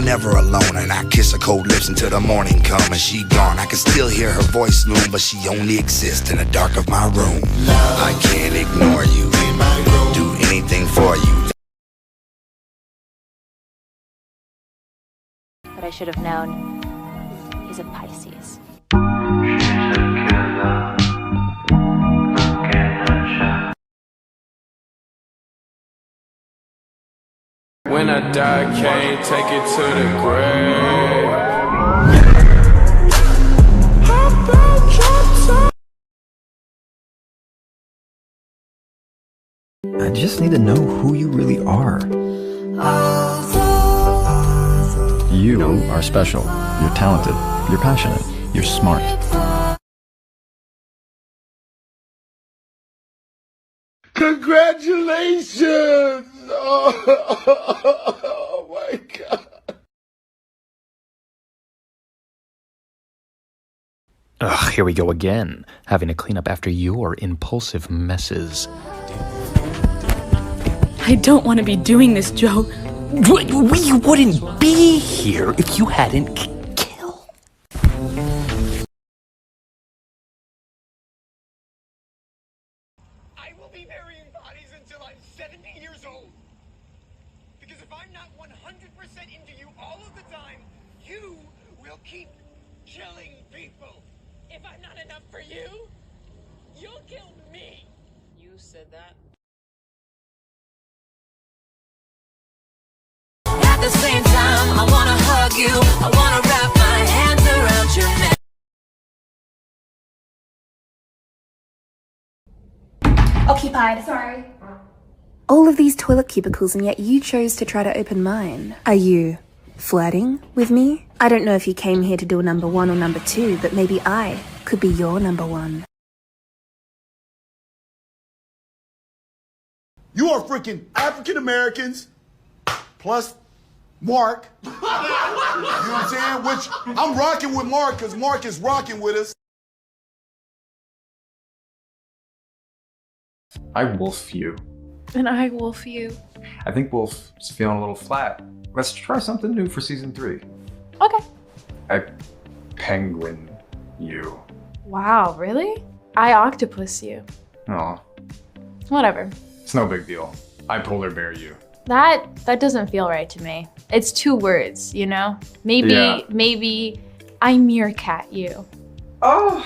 never alone. And I kiss her cold lips until the morning come and she gone. I can still hear her voice loom, but she only exists in the dark of my room. I can't ignore you, do anything for you. But I should have known he's a Pisces. When I die, can't take it to the grave. I just need to know who you really are. You are special. You're talented. You're passionate. You're smart. Congratulations! Oh my God. Ugh, here we go again, having to clean up after your impulsive messes. I don't want to be doing this, Joe. We wouldn't be here if you hadn't killed. I will be burying bodies until I'm 70 years old. Because if I'm not 100% into you all of the time, you will keep killing people. If I'm not enough for you, you'll kill me. You said that. At the same time, I wanna hug you. I wanna wrap my hands around your neck. Occupied. Sorry. All of these toilet cubicles, and yet you chose to try to open mine. Are you flirting with me? I don't know if you came here to do a number one or number two, but maybe I could be your number one. You are freaking African Americans plus Mark. You know what I'm saying? Which I'm rocking with Mark because Mark is rocking with us. I wolf you. And I wolf you. I think Wolf's feeling a little flat. Let's try something new for season 3. Okay. I penguin you. Wow, really? I octopus you. Aw, Whatever. it's no big deal. I polar bear you. That doesn't feel right to me. It's 2 words, you know? Maybe I meerkat you. Oh!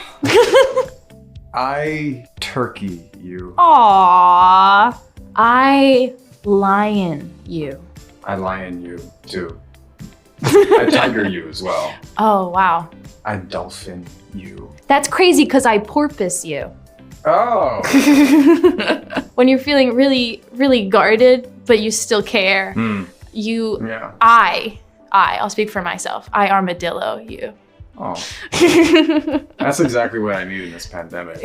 I turkey you. Aww. I lion you. I lion you too. I tiger you as well. Oh, wow. I dolphin you. That's crazy because I porpoise you. Oh! When you're feeling really, really guarded, but you still care, I'll speak for myself. I armadillo you. Oh. That's exactly what I need in this pandemic.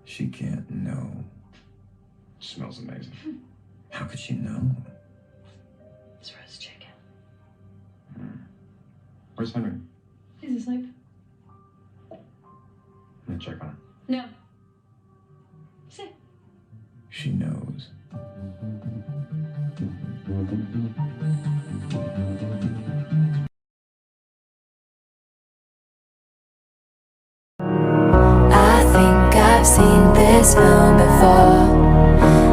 She can't know. Smells amazing. How could she know? It's roast chicken. Where's Henry? He's asleep. I'm gonna check on him. No. Sit. She knows. I think I've seen this film before,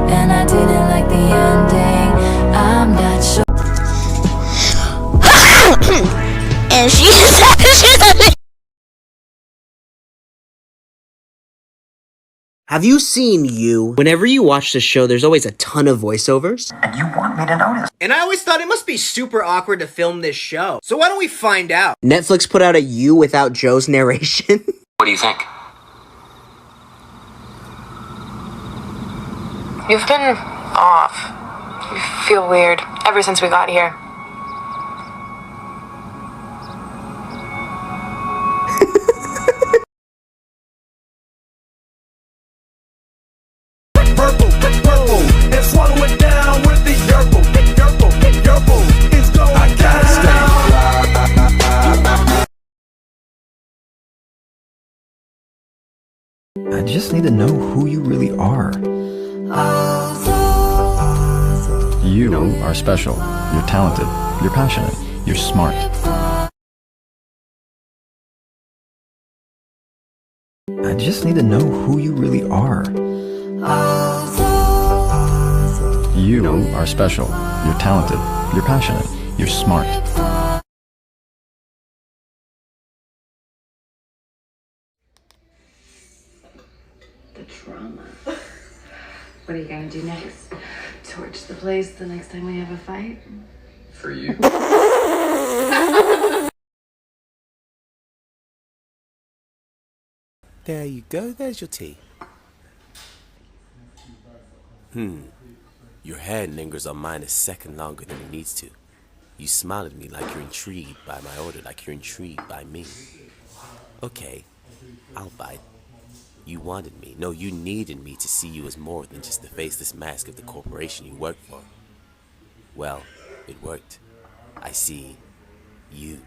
and I didn't like the ending. I'm not sure. And she Have you seen You? Whenever you watch the show, there's always a ton of voiceovers. And you want me to notice? And I always thought it must be super awkward to film this show. So why don't we find out? Netflix put out a You without Joe's narration. What do you think? You've been off. You feel weird ever since we got here. Purple, and swallow it down with the yerple. Yerple is I just need to know who you really are. You are special. You're talented. You're passionate. You're smart. I just need to know who you really are. You are special. You're talented. You're passionate. You're smart. The drama. What are you going to do next? Torch the place the next time we have a fight? For you. There you go, there's your tea. Your hand lingers on mine a second longer than it needs to. You smile at me like you're intrigued by my order, like you're intrigued by me. Okay, I'll bite. You wanted me. No, you needed me to see you as more than just the faceless mask of the corporation you work for. Well, it worked. I see you.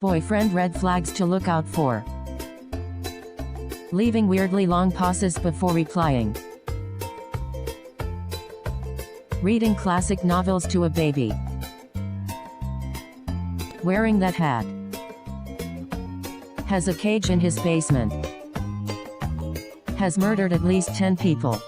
Boyfriend red flags to look out for. Leaving weirdly long pauses before replying. Reading classic novels to a baby. Wearing that hat. Has a cage in his basement. Has murdered at least 10 people.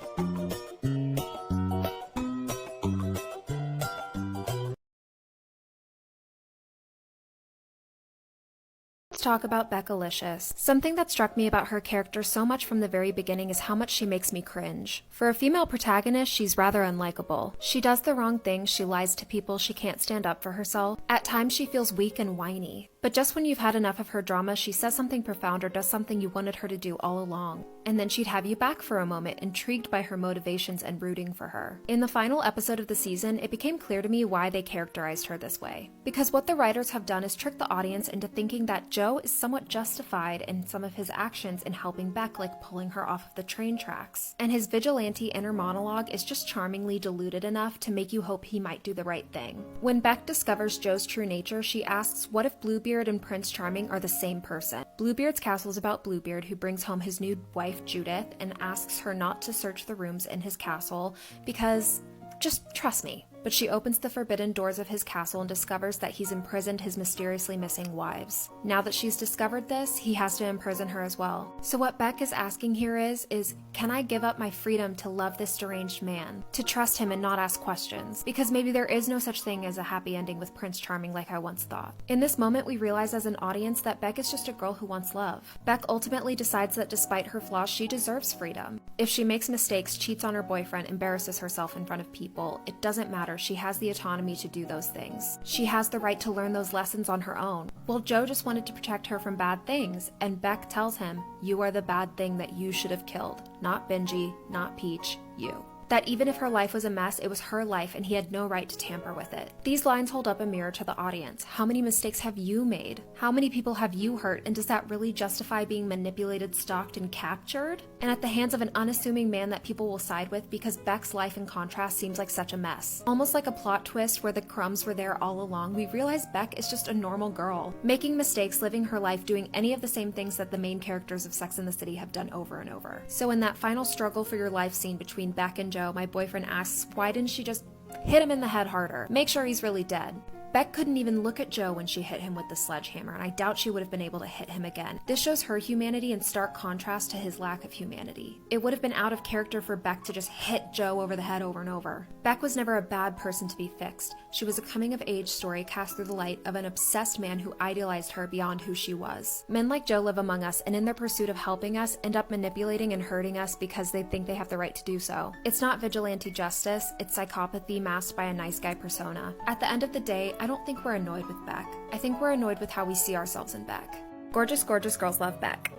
Let's talk about Beckalicious. Something that struck me about her character so much from the very beginning is how much she makes me cringe. For a female protagonist, she's rather unlikable. She does the wrong thing, she lies to people, she can't stand up for herself. At times she feels weak and whiny. But just when you've had enough of her drama, she says something profound or does something you wanted her to do all along. And then she'd have you back for a moment, intrigued by her motivations and rooting for her. In the final episode of the season, it became clear to me why they characterized her this way. Because what the writers have done is trick the audience into thinking that Joe is somewhat justified in some of his actions in helping Beck, like pulling her off of the train tracks. And his vigilante inner monologue is just charmingly diluted enough to make you hope he might do the right thing. When Beck discovers Joe's true nature, she asks, what if Bluebeard and Prince Charming are the same person? Bluebeard's castle is about Bluebeard, who brings home his new wife Judith and asks her not to search the rooms in his castle because, just trust me. But she opens the forbidden doors of his castle and discovers that he's imprisoned his mysteriously missing wives. Now that she's discovered this, he has to imprison her as well. So what Beck is asking here is can I give up my freedom to love this deranged man? To trust him and not ask questions? Because maybe there is no such thing as a happy ending with Prince Charming like I once thought. In this moment, we realize as an audience that Beck is just a girl who wants love. Beck ultimately decides that despite her flaws, she deserves freedom. If she makes mistakes, cheats on her boyfriend, embarrasses herself in front of people, it doesn't matter. She has the autonomy to do those things. She has the right to learn those lessons on her own. Well, Joe just wanted to protect her from bad things, and Beck tells him, you are the bad thing that you should have killed. Not Benji, not Peach, you. That even if her life was a mess, it was her life and he had no right to tamper with it. These lines hold up a mirror to the audience. How many mistakes have you made? How many people have you hurt? And does that really justify being manipulated, stalked, and captured? And at the hands of an unassuming man that people will side with because Beck's life in contrast seems like such a mess. Almost like a plot twist where the crumbs were there all along, we realize Beck is just a normal girl, making mistakes, living her life, doing any of the same things that the main characters of Sex and the City have done over and over. So in that final struggle for your life scene between Beck and Joe, my boyfriend asks, why didn't she just hit him in the head harder? Make sure he's really dead. Beck couldn't even look at Joe when she hit him with the sledgehammer, and I doubt she would have been able to hit him again. This shows her humanity in stark contrast to his lack of humanity. It would have been out of character for Beck to just hit Joe over the head over and over. Beck was never a bad person to be fixed. She was a coming-of-age story cast through the light of an obsessed man who idealized her beyond who she was. Men like Joe live among us, and in their pursuit of helping us, end up manipulating and hurting us because they think they have the right to do so. It's not vigilante justice, it's psychopathy masked by a nice guy persona. At the end of the day, I don't think we're annoyed with Beck. I think we're annoyed with how we see ourselves in Beck. Gorgeous, gorgeous girls love Beck.